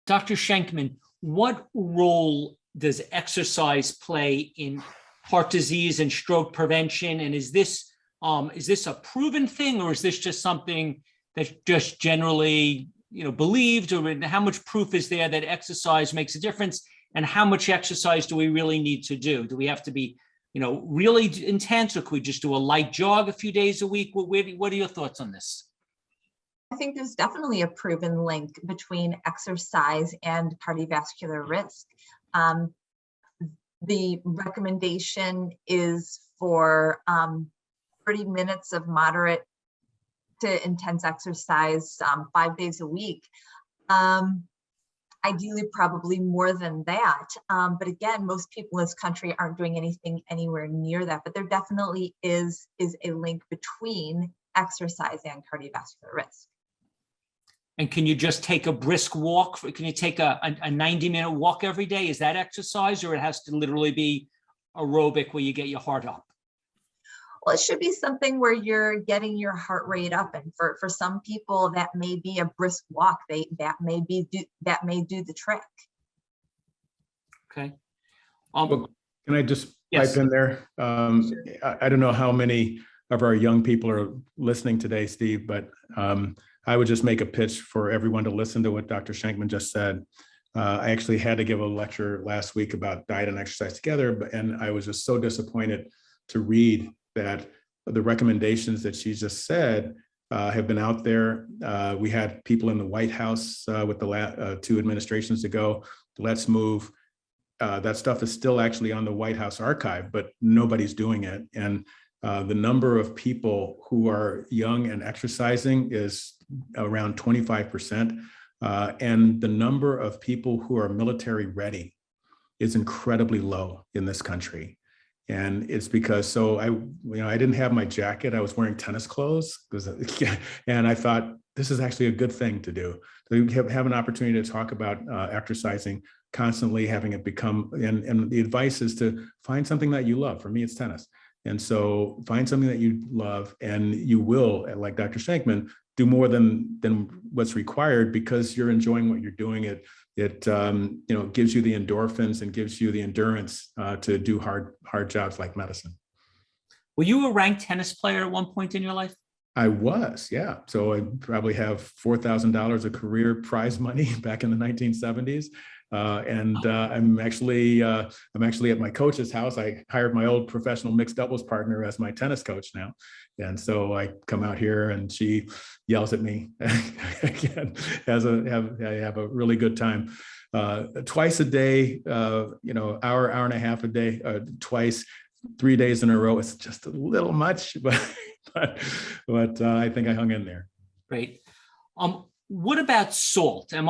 Dr. Shenkman, what role does exercise play in heart disease and stroke prevention? And is this a proven thing, or is this just something that's just generally, believed? Or how much proof is there that exercise makes a difference? And how much exercise do we really need to do? Do we have to be, really intense, or could we just do a light jog a few days a week? What are your thoughts on this? I think there's definitely a proven link between exercise and cardiovascular risk. The recommendation is for 30 minutes of moderate to intense exercise 5 days a week. Ideally, probably more than that. But again, most people in this country aren't doing anything anywhere near that. But there definitely is a link between exercise and cardiovascular risk. And can you just take a brisk walk? Can you take a 90-minute walk every day? Is that exercise, or it has to literally be aerobic where you get your heart up? Well, it should be something where you're getting your heart rate up. And for some people, that may be a brisk walk. That may do the trick. Okay. Well, can I just yes. pipe in there? Sure. I don't know how many of our young people are listening today, Steve, but I would just make a pitch for everyone to listen to what Dr. Shenkman just said. I actually had to give a lecture last week about diet and exercise together, and I was just so disappointed to read that the recommendations that she just said have been out there. We had people in the White House with the 2 administrations ago. Let's move. That stuff is still actually on the White House archive, but nobody's doing it. And the number of people who are young and exercising is around 25%. And the number of people who are military ready is incredibly low in this country. And it's because, I didn't have my jacket. I was wearing tennis clothes, and I thought this is actually a good thing to do. So you have an opportunity to talk about exercising constantly, having it become, and the advice is to find something that you love. For me, it's tennis. And so find something that you love, and you will, like Dr. Shenkman, do more than what's required because you're enjoying what you're doing. It gives you the endorphins and gives you the endurance to do hard jobs like medicine. Were you a ranked tennis player at one point in your life? I was, yeah. So I probably have $4,000 of career prize money back in the 1970s. I'm actually at my coach's house. I hired my old professional mixed doubles partner as my tennis coach now. And so I come out here and she yells at me again, I have a really good time. Twice a day, hour and a half a day, twice, 3 days in a row. It's just a little much, but I think I hung in there. Great. What about salt? In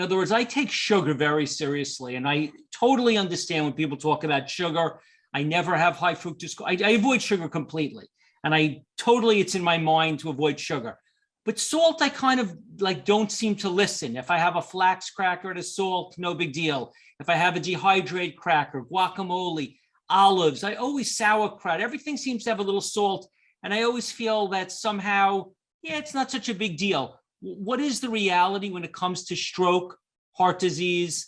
other words, I take sugar very seriously, and I totally understand when people talk about sugar. I never have high fructose. I avoid sugar completely, and it's in my mind to avoid sugar. But salt, I kind of don't seem to listen. If I have a flax cracker, the salt, no big deal. If I have a dehydrated cracker, guacamole, olives, I always sauerkraut, everything seems to have a little salt. And I always feel that somehow, it's not such a big deal. What is the reality when it comes to stroke, heart disease,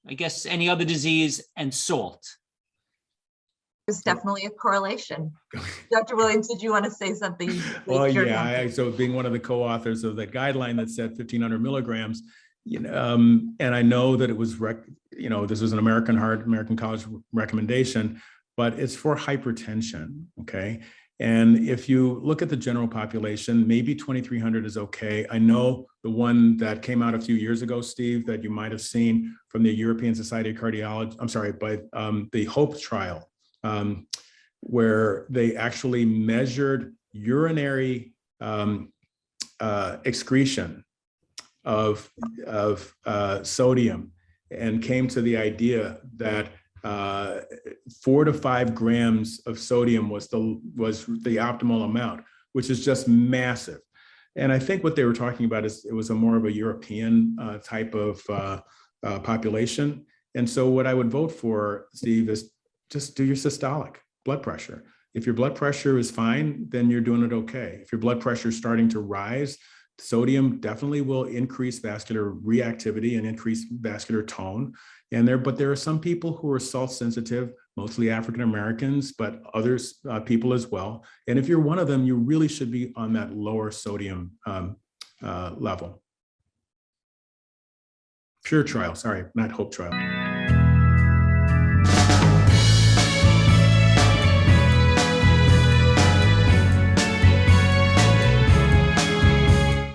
I guess any other disease, and salt? There's definitely a correlation. Dr. Williams, did you want to say something? Well, yeah. So being one of the co-authors of that guideline that said 1,500 milligrams, and I know that it was, this was an American College recommendation, but it's for hypertension, okay? And if you look at the general population, maybe 2,300 is okay. I know the one that came out a few years ago, Steve, that you might have seen from the European Society of Cardiology, the HOPE trial, where they actually measured urinary excretion of sodium and came to the idea that 4 to 5 grams of sodium was the optimal amount, which is just massive. And I think what they were talking about is it was a more of a European type of population. And so what I would vote for, Steve, is just do your systolic blood pressure. If your blood pressure is fine, then you're doing it okay. If your blood pressure is starting to rise Sodium definitely will increase vascular reactivity and increase vascular tone. But there are some people who are salt sensitive, mostly African Americans, but others people as well. And if you're one of them, you really should be on that lower sodium level. Pure trial, sorry, not hope trial.